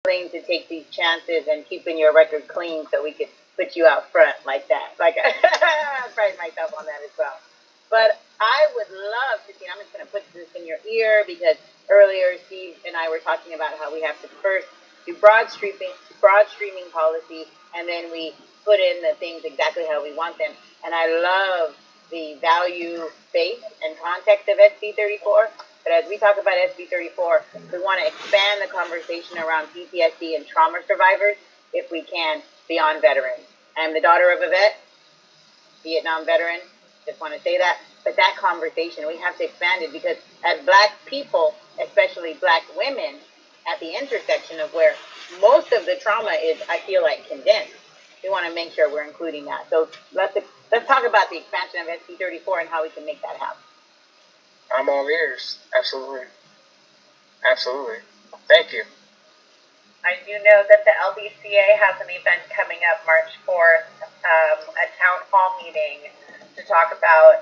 willing to take these chances and keeping your record clean so we could put you out front like that. Like I pride myself on that as well. But I would love to see. I'm just going to put this in your ear because earlier Steve and I were talking about how we have to first do broad streaming policy, and then we put in the things exactly how we want them. And I love the value base and context of SB 34. But as we talk about SB 34, we want to expand the conversation around PTSD and trauma survivors, if we can, beyond veterans. I'm the daughter of a vet, Vietnam veteran. Just want to say that. But that conversation, we have to expand it because as Black people, especially Black women, at the intersection of where most of the trauma is, I feel like, condensed, we want to make sure we're including that. So let's talk about the expansion of SB 34 and how we can make that happen. I'm all ears. Absolutely. Absolutely. Thank you. I do know that the LBCA has an event coming up March 4th, a town hall meeting to talk about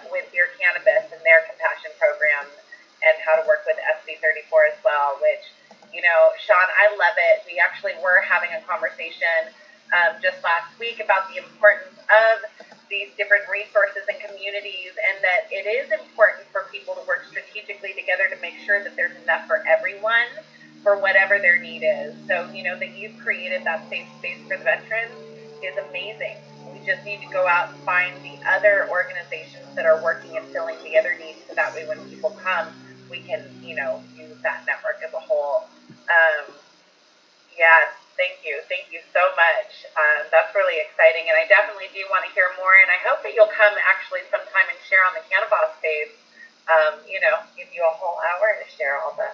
with Your Cannabis and their compassion program and how to work with SB 34 as well, which, you know, Sean, I love it. We actually were having a conversation just last week about the importance of these different resources and communities, and that it is important for people to work strategically together to make sure that there's enough for everyone for whatever their need is. So, you know, that you've created that safe space for the veterans is amazing. We just need to go out and find the other organizations that are working and filling the other needs, so that way when people come, we can, you know, use that network as a whole. Yes, thank you so much. That's really exciting, and I definitely do want to hear more, and I hope that you'll come actually sometime and share on the Cannabis space, you know, give you a whole hour to share all the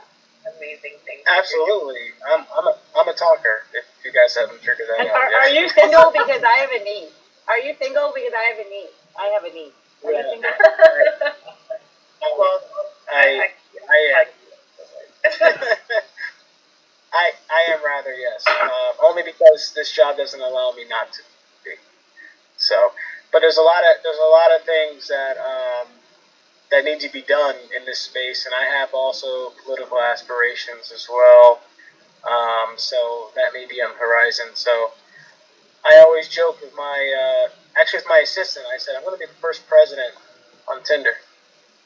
amazing things. Absolutely. I'm a talker, if you guys haven't figured that out yet. Are you single because I have a niece? Are you single because I have a niece? I have a niece. Are you single? Well, I am rather, yes. Only because this job doesn't allow me not to be. So, but there's a lot of things that that need to be done in this space, and I have also political aspirations as well. So that may be on the horizon. So I always joke with my actually with my assistant. I said I'm going to be the first president on Tinder,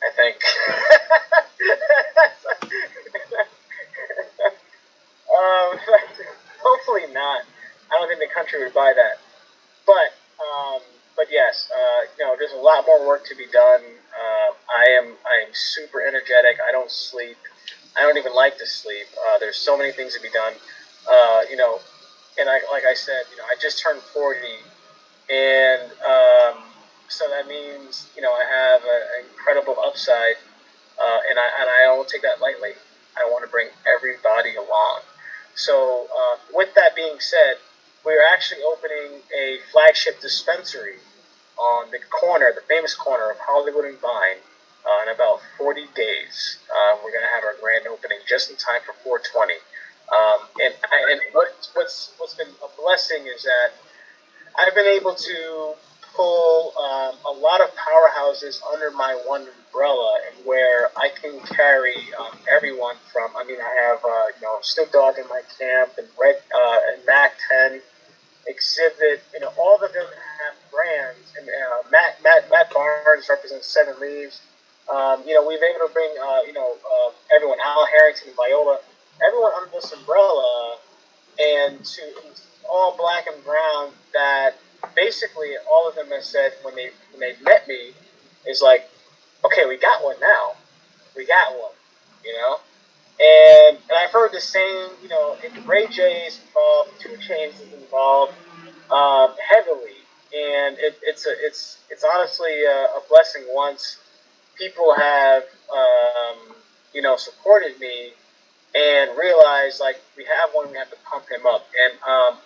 I think. Hopefully not. I don't think the country would buy that. But yes, you know, there's a lot more work to be done. I am super energetic. I don't sleep. I don't even like to sleep. There's so many things to be done. You know, and like I said, you know, I just turned 40, and so that means, you know, I have an incredible upside, and I don't take that lightly. I want to bring everybody along. So with that being said, we're actually opening a flagship dispensary on the famous corner of Hollywood and Vine, in about 40 days. We're going to have our grand opening just in time for 420. And what's been a blessing is that I've been able to pull a lot of powerhouses under my one umbrella, and where I can carry everyone from. I mean, I have you know, Snoop Dogg in my camp, and and Mac 10, Exhibit. You know, all of them have brands, and Matt Barnes represents Seven Leaves. You know, we've been able to bring you know, everyone, Al Harrington, Viola, everyone under this umbrella, and to all Black and brown, that basically all of them have said when they met me is like, okay, we got one now. We got one, you know? And I've heard the same, you know, Ray J is involved, 2 Chainz is involved heavily. And it's honestly a blessing once people have, you know, supported me and realize, like, we have one, we have to pump him up,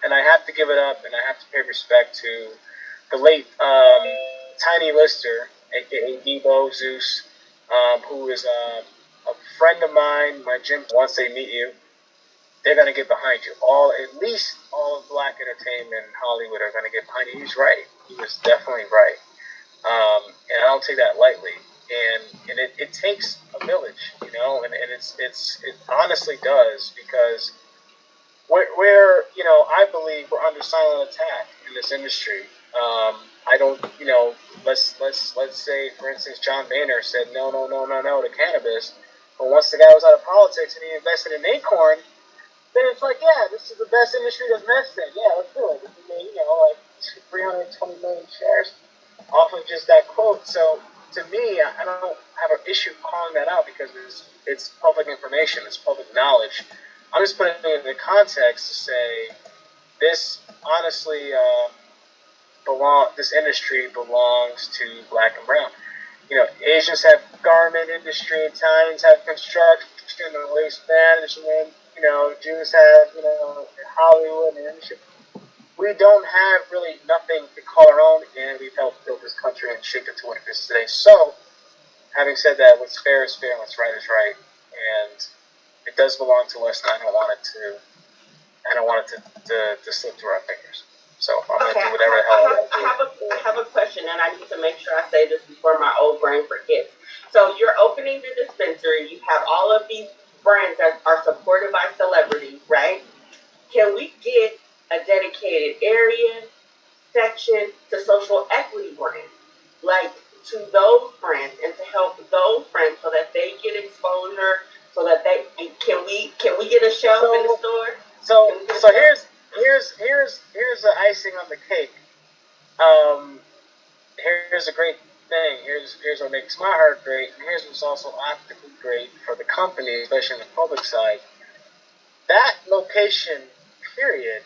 and I have to give it up, and I have to pay respect to the late Tiny Lister, aka Debo Zeus, who is a friend of mine. My gym. Once they meet you, they're gonna get behind you. At least all of Black entertainment in Hollywood are gonna get behind you. He's right. He was definitely right, and I don't take that lightly. And it takes a village, you know, and it honestly does, because I believe we're under silent attack in this industry. I don't, let's say, for instance, John Boehner said no, no, no, no, no to cannabis, but once the guy was out of politics and he invested in Acorn, then it's like, yeah, this is the best industry to invest in. Yeah, let's do it. He made, like 320 million shares off of just that quote. So to me, I don't have an issue calling that out because it's public information, it's public knowledge. I'm just putting it in the context to say this honestly this industry belongs to black and brown. Asians have garment industry, Italians have construction and waste management. Jews have Hollywood and industry. We don't have really nothing to call our own, and we've helped build this country and shape it to what it is today. So, having said that, what's fair is fair, and what's right is right, and it does belong to us, and I don't want it to slip through our fingers. So I'm going to do whatever the hell I have a question, and I need to make sure I say this before my old brain forgets. So you're opening the dispensary. You have all of these brands that are supported by celebrities, right? Can we get a dedicated area, section to social equity brands, like to those brands, and to help those brands so that they get exposure, so that they can we get a shelf in the store? So here's the icing on the cake. Here's a great thing. Here's what makes my heart great, and here's what's also optically great for the company, especially on the public side. That location, period,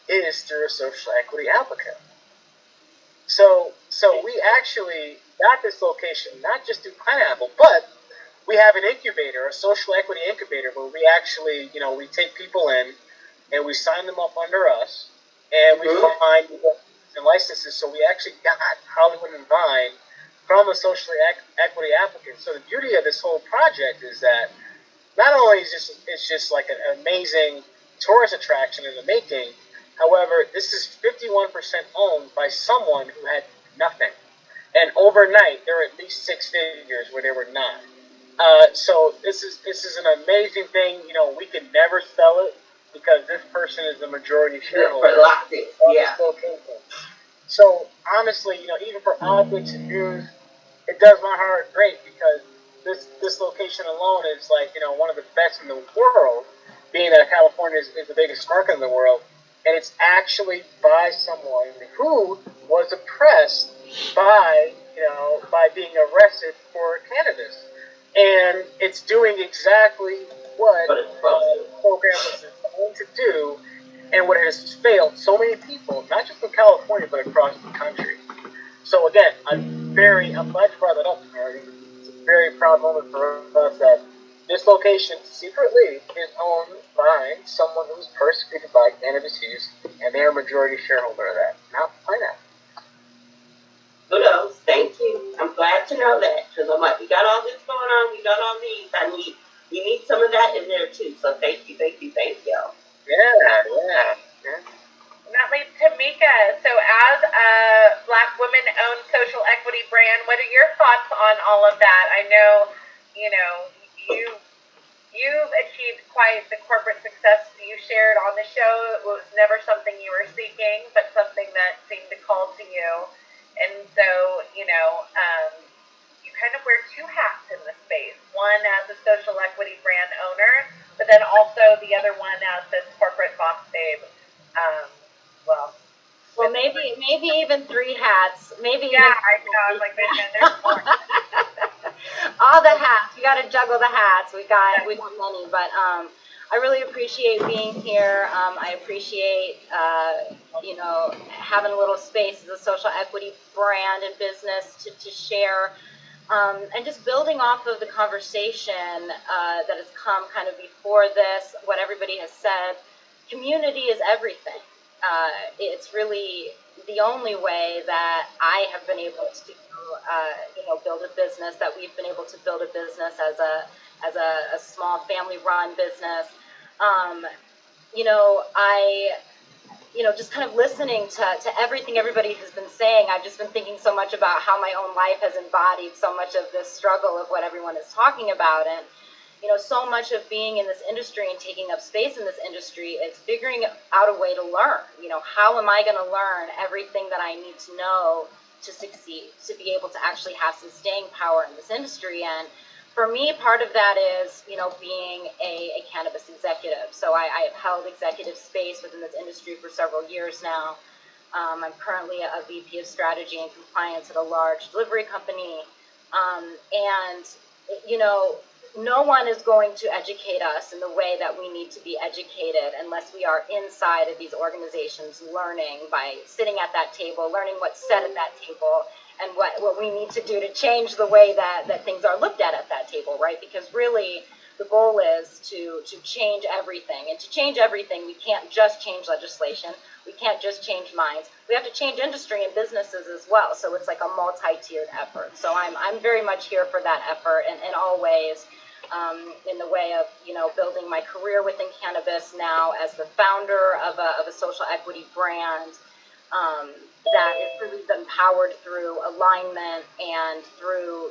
is through a social equity applicant. So we actually got this location not just through Pineapple, but we have an incubator, a social equity incubator, where we actually, we take people in and we sign them up under us, and we find and licenses. So we actually got Hollywood and Vine from a social equity applicant. So the beauty of this whole project is that not only is it's just like an amazing tourist attraction in the making, however, this is 51% owned by someone who had nothing. And overnight, there were at least six figures where they were not. So this is an amazing thing. We can never sell it because this person is the majority shareholder. Yeah. So honestly, even for optics and news, it does my heart great because this location alone is like one of the best in the world. Being that California is the biggest market in the world, and it's actually by someone who was oppressed by being arrested for cannabis. And it's doing exactly what the program was designed to do, and what has failed so many people, not just in California, but across the country. So again, I'm glad you brought that up, Mary. It's a very proud moment for us that this location secretly is owned by someone who's persecuted by cannabis use, and they're a majority shareholder of that, not Pineapple. Kudos, thank you. I'm glad to know that, because I'm like, we got all this going on, we got all these. We need some of that in there too. So thank you. Yeah. That leads to Mika. So as a Black women-owned social equity brand, what are your thoughts on all of that? I know, you've achieved quite the corporate success you shared on the show. It was never something you were seeking, but something that seemed to call to you. And so, you kind of wear two hats in the space. One as a social equity brand owner, but then also the other one as this corporate boss babe. Well, maybe even three hats. Maybe. Yeah, I know. I was like, there's more. All the hats. We got to juggle the hats. We got many, but I really appreciate being here. I appreciate having a little space as a social equity brand and business to share, and just building off of the conversation that has come kind of before this. What everybody has said, community is everything. It's really the only way that I have been able to build a business, that we've been able to build a business as a small family-run business. Just kind of listening to everything everybody has been saying, I've just been thinking so much about how my own life has embodied so much of this struggle of what everyone is talking about. so much of being in this industry and taking up space in this industry is figuring out a way to learn. How am I going to learn everything that I need to know to succeed, to be able to actually have some staying power in this industry? And for me, part of that is, being a cannabis executive. So I have held executive space within this industry for several years now. I'm currently a VP of strategy and compliance at a large delivery company. And, no one is going to educate us in the way that we need to be educated unless we are inside of these organizations learning by sitting at that table, learning what's said at that table, and what we need to do to change the way that things are looked at that table, right? Because really the goal is to change everything. And to change everything, we can't just change legislation. We can't just change minds. We have to change industry and businesses as well. So it's like a multi-tiered effort. So I'm very much here for that effort in all ways. In the way of, building my career within cannabis now as the founder of a social equity brand that is really been powered through alignment and through,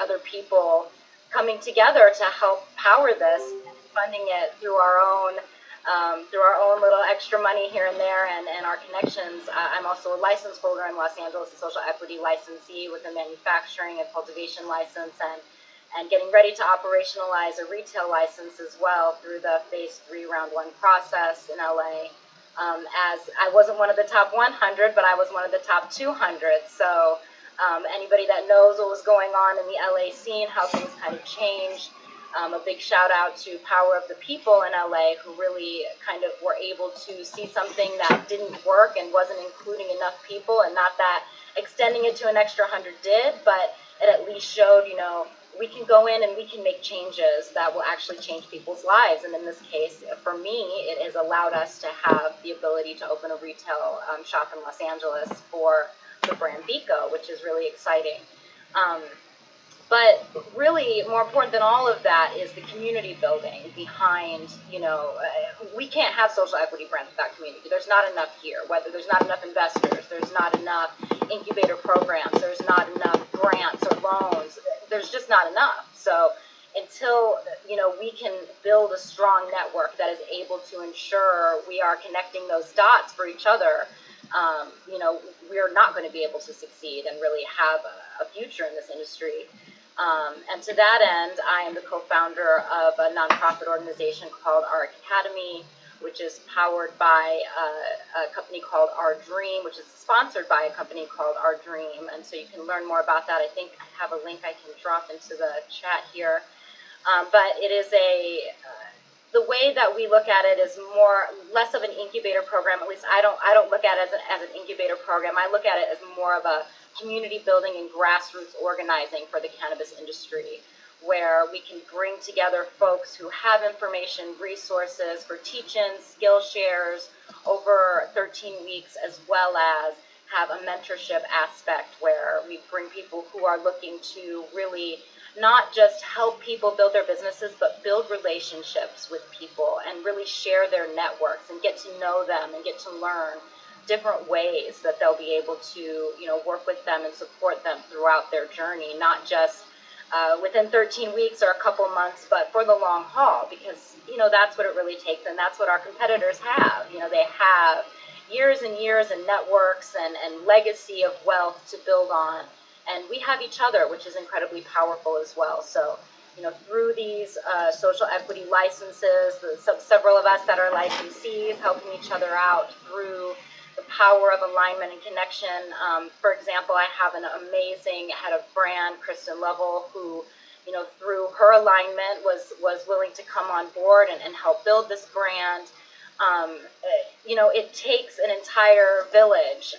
other people coming together to help power this, funding it through our own little extra money here and there and our connections. I'm also a license holder in Los Angeles, a social equity licensee with a manufacturing and cultivation license, and getting ready to operationalize a retail license as well through the phase 3 round 1 process in LA. As I wasn't one of the top 100, but I was one of the top 200. So anybody that knows what was going on in the LA scene, how things kind of changed, a big shout out to Power of the People in LA, who really kind of were able to see something that didn't work and wasn't including enough people, and not that extending it to an extra 100 did, but it at least showed, we can go in and we can make changes that will actually change people's lives. And in this case, for me, it has allowed us to have the ability to open a retail shop in Los Angeles for the brand Vico, which is really exciting. But really, more important than all of that is the community building behind, we can't have social equity brands without community. There's not enough here, whether there's not enough investors, there's not enough incubator programs, there's not enough grants or loans, there's just not enough. So until, we can build a strong network that is able to ensure we are connecting those dots for each other, we're not going to be able to succeed and really have a future in this industry. And to that end, I am the co-founder of a nonprofit organization called Our Academy, which is powered by a company called Our Dream, which is sponsored by a company called Our Dream. And so you can learn more about that. I think I have a link I can drop into the chat here. But it is the way that we look at it is less of an incubator program. At least I don't look at it as an incubator program. I look at it as more of a community building and grassroots organizing for the cannabis industry, where we can bring together folks who have information, resources for teach-ins, skill shares over 13 weeks, as well as have a mentorship aspect where we bring people who are looking to really not just help people build their businesses, but build relationships with people and really share their networks and get to know them and get to learn different ways that they'll be able to, work with them and support them throughout their journey, not just within 13 weeks or a couple months, but for the long haul, because, that's what it really takes, and that's what our competitors have. They have years and years and networks and legacy of wealth to build on, and we have each other, which is incredibly powerful as well. So, through these social equity licenses, several of us that are licensees helping each other out through the power of alignment and connection. For example, I have an amazing head of brand, Kristen Lovell, who, through her alignment was willing to come on board and help build this brand. It takes an entire village,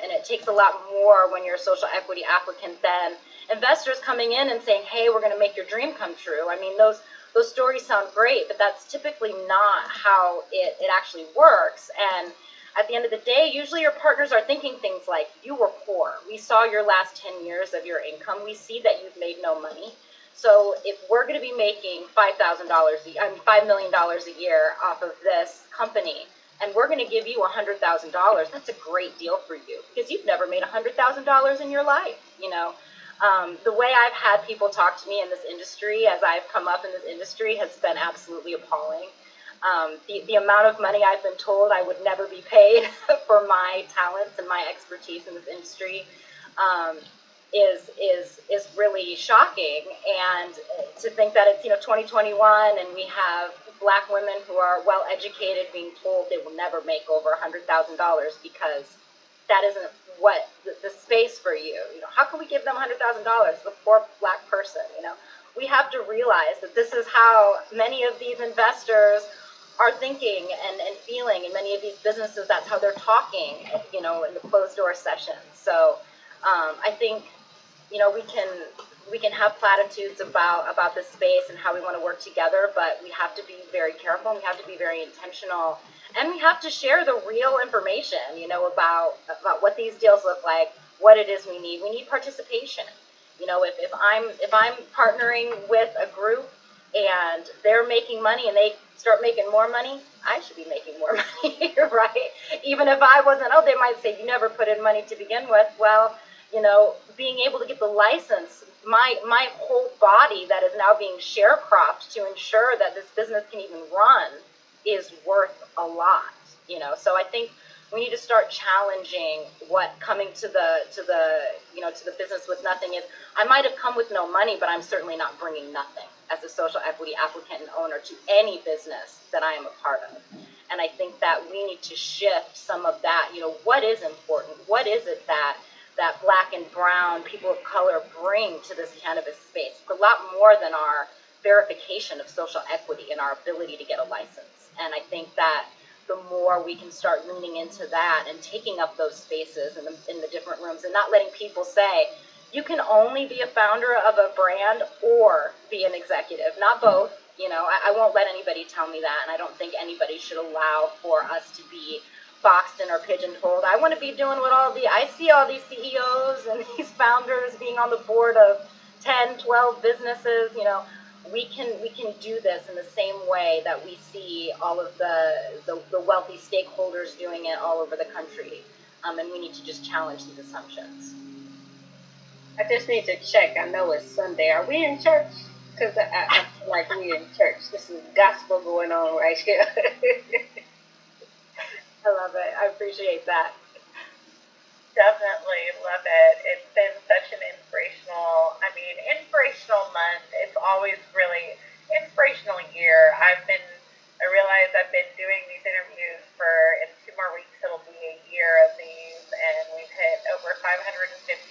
and it takes a lot more when you're a social equity applicant than investors coming in and saying, hey, we're going to make your dream come true. I mean, those stories sound great, but that's typically not how it actually works. And at the end of the day, usually your partners are thinking things like, you were poor. We saw your last 10 years of your income. We see that you've made no money. So if we're going to be making $5 million a year off of this company, and we're going to give you $100,000, that's a great deal for you because you've never made $100,000 in your life, The way I've had people talk to me in this industry as I've come up in this industry has been absolutely appalling. The amount of money I've been told I would never be paid for my talents and my expertise in this industry is really shocking. And to think that it's 2021 and we have Black women who are well educated being told they will never make over $100,000 because that isn't what the space for you. How can we give them $100,000 to a poor Black person? We have to realize that this is how many of these investors are thinking and feeling, and many of these businesses, that's how they're talking, in the closed door sessions. So I think, we can have platitudes about this space and how we want to work together, but we have to be very careful, and we have to be very intentional, and we have to share the real information, about what these deals look like, what it is we need. We need participation. If I'm partnering with a group and they're making money and they start making more money, I should be making more money, right? Even if I wasn't, they might say, you never put in money to begin with. Well, being able to get the license, my whole body that is now being sharecropped to ensure that this business can even run is worth a lot, So I think we need to start challenging what coming to the business with nothing is. I might have come with no money, but I'm certainly not bringing nothing as a social equity applicant and owner to any business that I am a part of. And I think that we need to shift some of that. What is important? What is it that Black and brown people of color bring to this cannabis space? A lot more than our verification of social equity and our ability to get a license. And I think that the more we can start leaning into that and taking up those spaces in the different rooms and not letting people say, you can only be a founder of a brand or be an executive, not both. I won't let anybody tell me that, and I don't think anybody should allow for us to be boxed in or pigeonholed. I want to be doing what I see all these CEOs and these founders being on the board of 10, 12 businesses. We can do this in the same way that we see all of the wealthy stakeholders doing it all over the country. And we need to just challenge these assumptions. I just need to check. I know it's Sunday. Are we in church? Because I feel like we're in church. This is gospel going on right here. I love it. I appreciate that. Definitely love it. It's been such an inspirational month. It's always really inspirational year. I realize I've been doing these interviews in 2 more weeks, it'll be a year of these, and we've hit over 550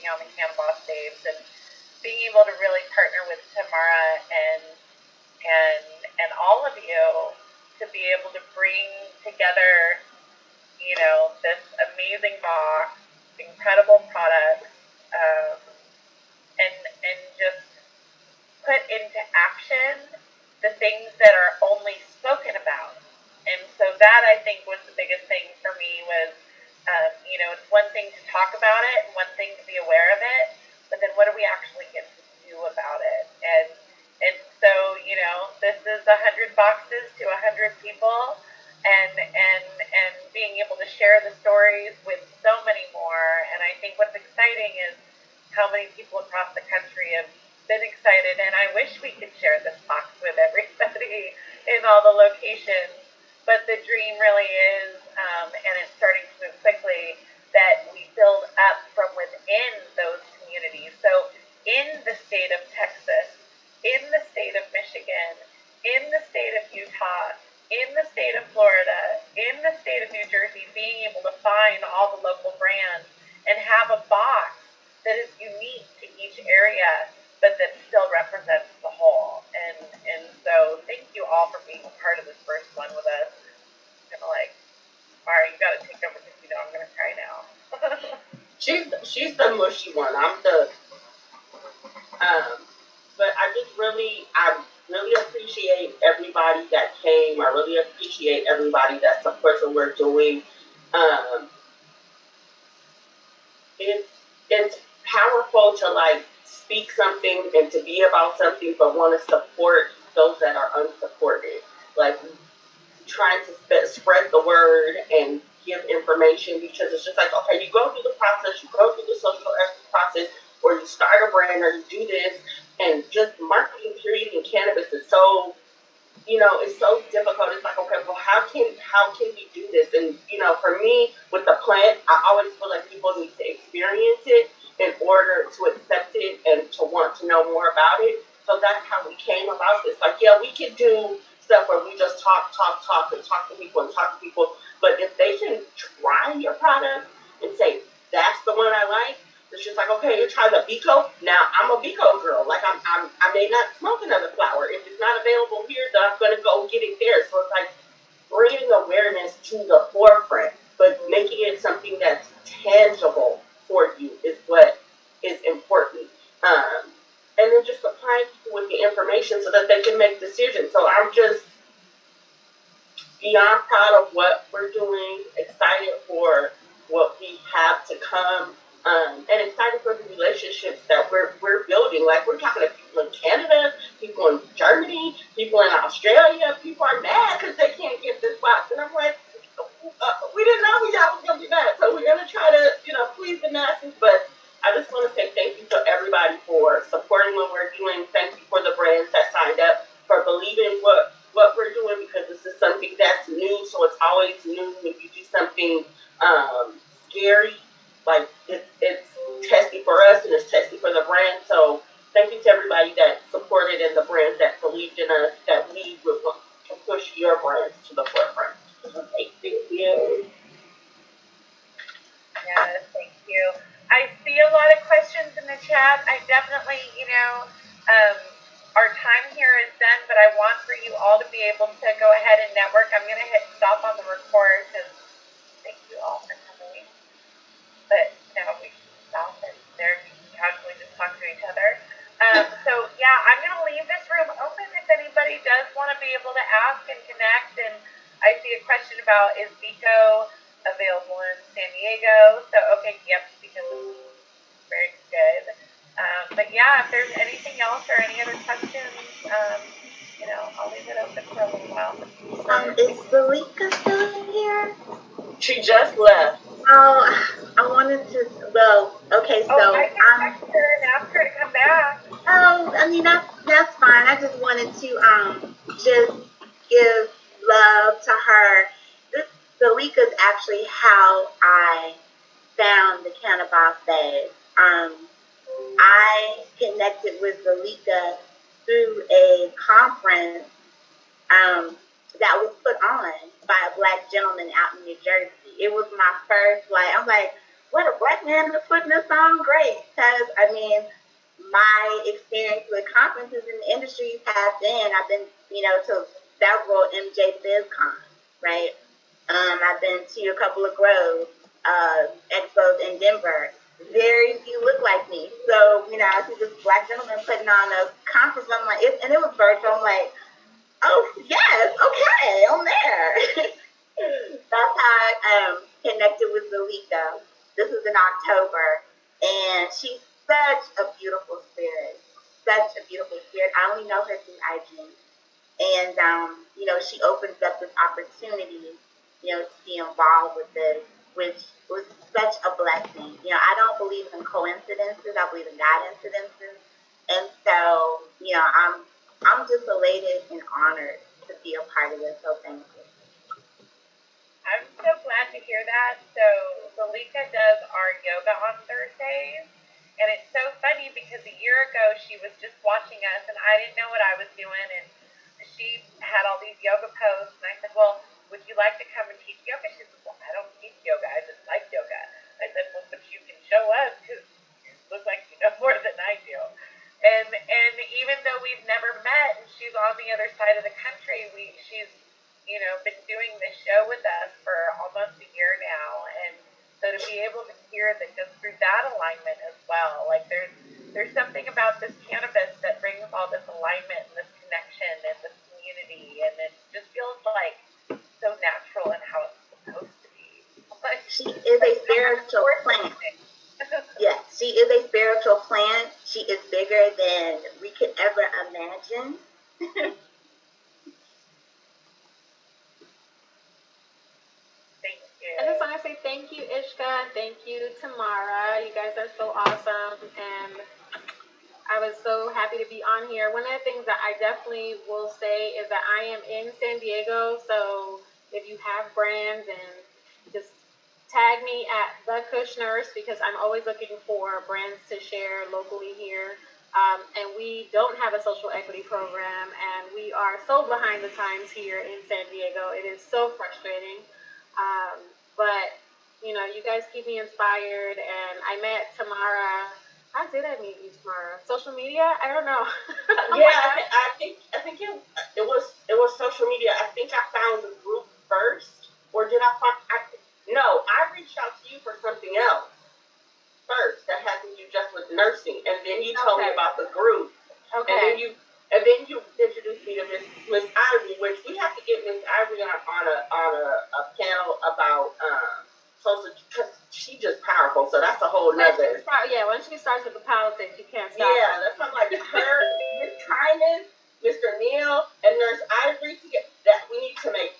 on the Cannabis Days, and being able to really partner with Tamara and all of you to be able to bring together, this amazing box, incredible products, and just put into action the things that are only spoken about. And so that, I think, was the biggest thing for me was, it's one thing to talk about it and one thing to be aware of it, but then what do we actually get to do about it? And so, this is 100 boxes to 100 people, and being able to share the stories with so many more. And I think what's exciting is how many people across the country have been excited, and I wish we could share this box with everybody in all the locations, but the dream really is, and it's starting to move quickly, that we build up from within those communities. So in the state of Texas, in the state of Michigan, in the state of Utah, in the state of Florida, in the state of New Jersey, being able to find all the local brands and have a box that is unique to each area, but that still represents the whole. And so thank you all for being a part of this first one with us. Kind of like, Mara, you got to take over because I'm going to cry now. She's the mushy one. I'm the but I really appreciate everybody that came. I really appreciate everybody that supports what we're doing. It's powerful to speak something and to be about something, but want to support those that are unsupported. Trying to spread the word and give information, because it's just okay, you go through the process, you go through the social equity process, or you start a brand, or you do this, and just marketing period in cannabis is so, it's so difficult. It's like, okay, well, how can we do this? And for me, with the plant, I always feel like people need to experience it in order to accept it and to want to know more about it. So that's how we came about this. Like, yeah, we could do stuff where we just talk to people and talk to people. But if they can try your product and say, that's the one I like, it's just like, okay, you try the Bico. Now I'm a Bico girl. Like I may not smoke another flower. If it's not available here, then I'm gonna go get it there. So it's like bringing awareness to the forefront, but making it something that's tangible for you is what is important. And then just supplying people with the information so that they can make decisions. So I'm just beyond proud of what we're doing, excited for what we have to come, and excited for the relationships that we're building. Like, we're talking to people in Canada, people in Germany, people in Australia. People are mad because they can't get this box. And I'm like, we didn't know y'all was going to be mad. So we're going to try to, please the masses. But I just want to say thank you to everybody for supporting what we're doing. Thank you for the brands that signed up, for believing what we're doing, because this is something that's new, so it's always new when you do something scary. Like, it's testy for us and it's testy for the brand. So thank you to everybody that supported and the brands that believed in us, that we would want to push your brands to the forefront. Okay, thank you. Yes, thank you. I see a lot of questions in the chat. I definitely, our time here is done, but I want for you all to be able to go ahead and network. I'm going to hit stop on the record because thank you all for coming. But now we can stop and there we can casually just talk to each other. So yeah, I'm going to leave this room open if anybody does want to be able to ask and connect. And I see a question about, is Vico available in San Diego? So okay, yep, because it's very good. But yeah, if there's anything else or any other questions, I'll leave it open for a little while. Is Salika still in here? She just left. Oh, I wanted to. Well, okay, so I can text her and ask her to come back. Oh, I mean that's fine. I just wanted to just give love to her. This Salika is actually how I found the Cannabis Babe. I connected with Zalika through a conference that was put on by a black gentleman out in New Jersey. It was my first, I'm like, what, a black man is putting this on? Great. Because, my experience with conferences in the industry has been, I've been, to several MJ BizCon, right? I've been to a couple of Groves, expos in Denver. Very few look like me. So, I see this black gentleman putting on a conference. I'm like, and it was virtual. I'm like, oh, yes, okay, I'm there. That's how I connected with Zalika. This is in October. And she's such a beautiful spirit. Such a beautiful spirit. I only know her through IG. And, she opens up this opportunity, to be involved with this, which was such a blessing. I don't believe in coincidences. I believe in God incidences. And so, I'm just elated and honored to be a part of this. So thank you. I'm so glad to hear that. So Zalika does our yoga on Thursdays. And it's so funny because a year ago she was just watching us and I didn't know what I was doing, and she had all these yoga poses, and I said, well, would you like to come and teach yoga? She said, well, I don't teach yoga, I just like yoga. I said, well, but you can show us because you look like you know more than I do. And even though we've never met and she's on the other side of the country, she's been doing this show with us for almost a year now. And so to be able to hear that just through that alignment as well, like there's something about this cannabis that brings all this alignment and this connection and this community, and it just feels like so natural in how it's supposed to be. Like, she is a spiritual plant. Yes, she is a spiritual plant. She is bigger than we could ever imagine. Thank you. I just want to say thank you, Ishka. Thank you, Tamara. You guys are so awesome. And I was so happy to be on here. One of the things that I definitely will say is that I am in San Diego. So if you have brands, and just tag me at The Kush Nurse, because I'm always looking for brands to share locally here. And we don't have a social equity program, and we are so behind the times here in San Diego. It is so frustrating. But, you know, you guys keep me inspired. And I met Tamara. How did I meet you, Tamara? Social media? I don't know. Yeah, I think it was social media. I think I found the group first, or did I find? No, I reached out to you for something else first that had to do just with nursing, and then you told me about the group, Okay. and then you introduced me to Miss Ivory, which we have to get Miss Ivory on a panel about social, because she's just powerful. So that's a whole nother. Once she starts with the politics, you can't stop. Yeah, that's not like her, Miss Kynan, Mr. Neal, and Nurse Ivory together. That we need to make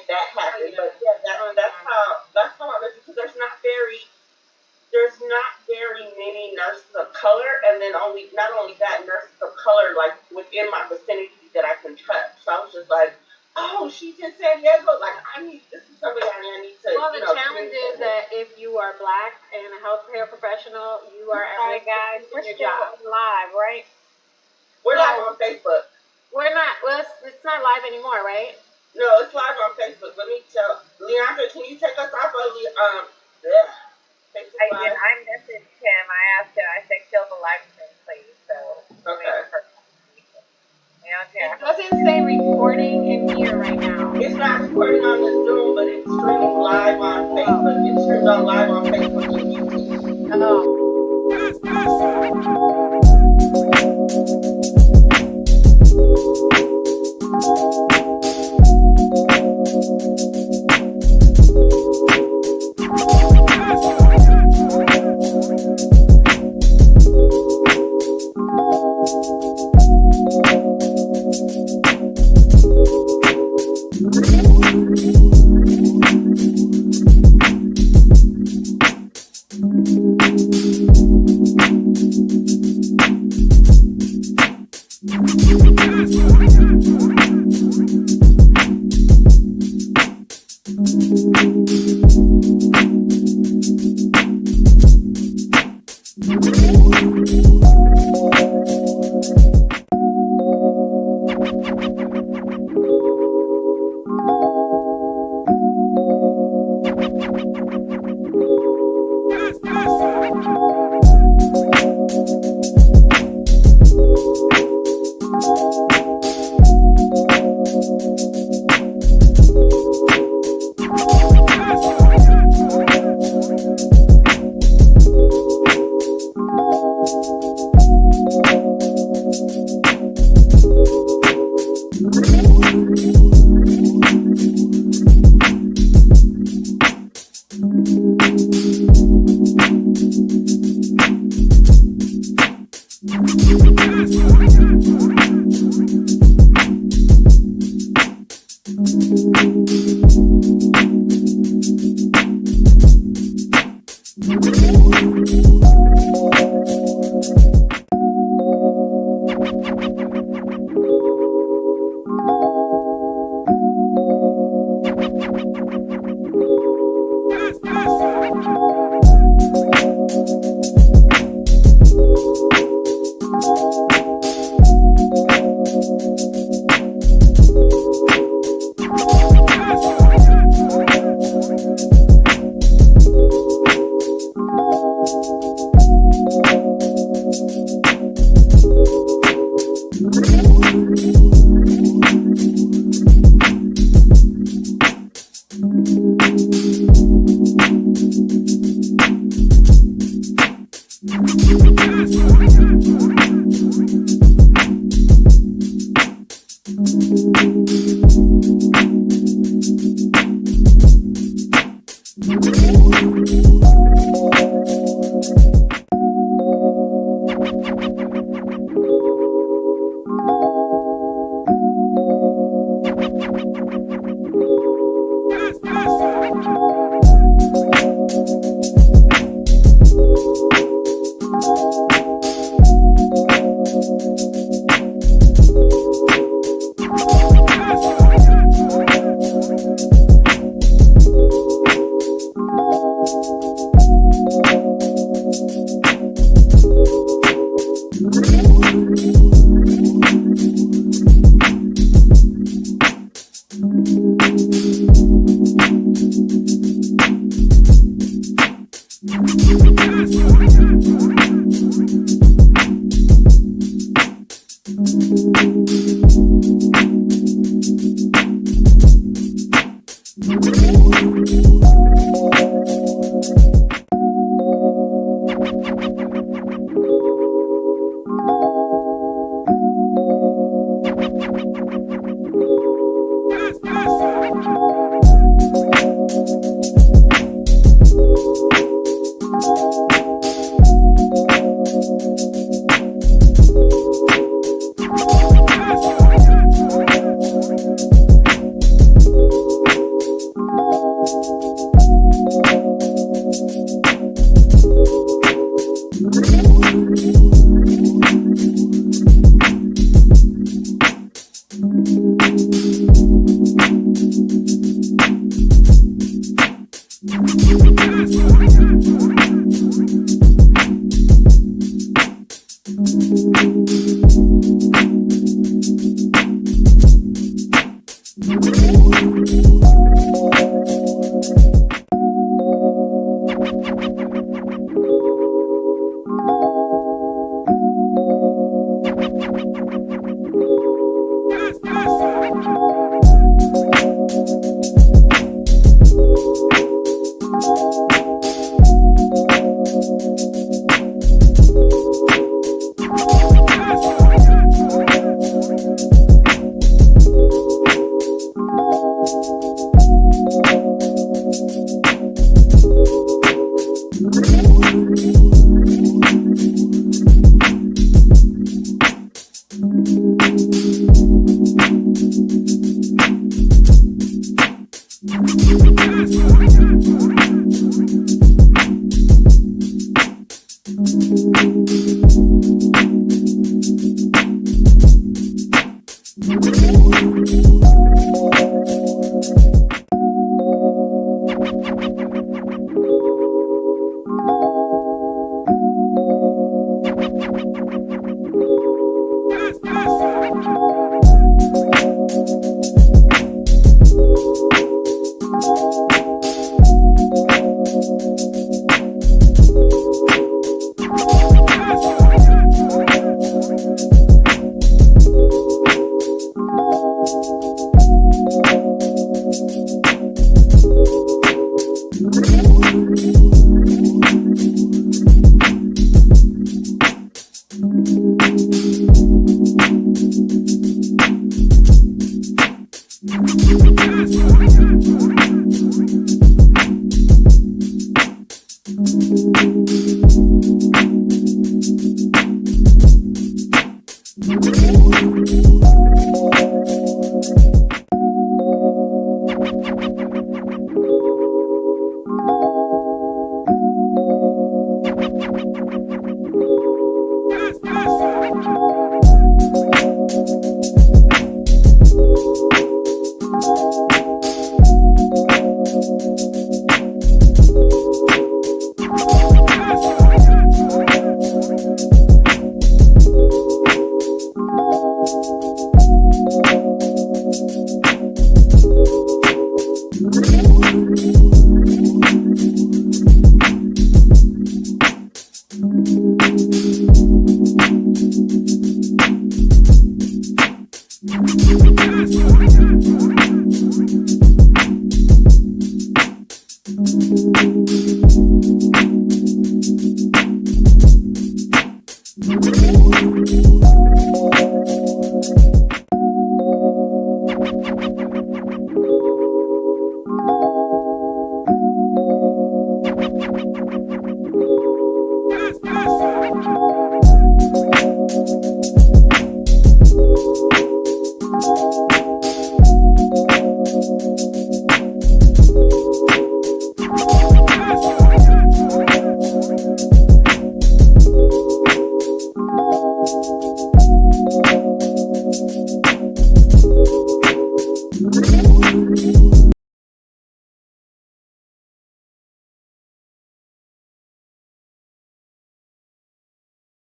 that happen. But yeah, that's how I'm because there's not very many nurses of color, and then not only that, nurses of color like within my vicinity that I can touch. So I was just like, oh, she's in San Diego. Like this is somebody I need to. Well, the challenge is that if you are Black and a healthcare professional, you are at risk guys, we're of your still job. live, right? We're live on Facebook. We're not. Well, it's not live anymore, right? No, it's live on Facebook. Let me tell Leandra, can you take us off of Facebook I Live? did. I messaged him. I asked him. I said, kill the live stream, please. So, Okay. It doesn't say recording in here right now. It's not recording on the Zoom, but it's streaming live on Facebook. It streams on live on Facebook and YouTube. Oh.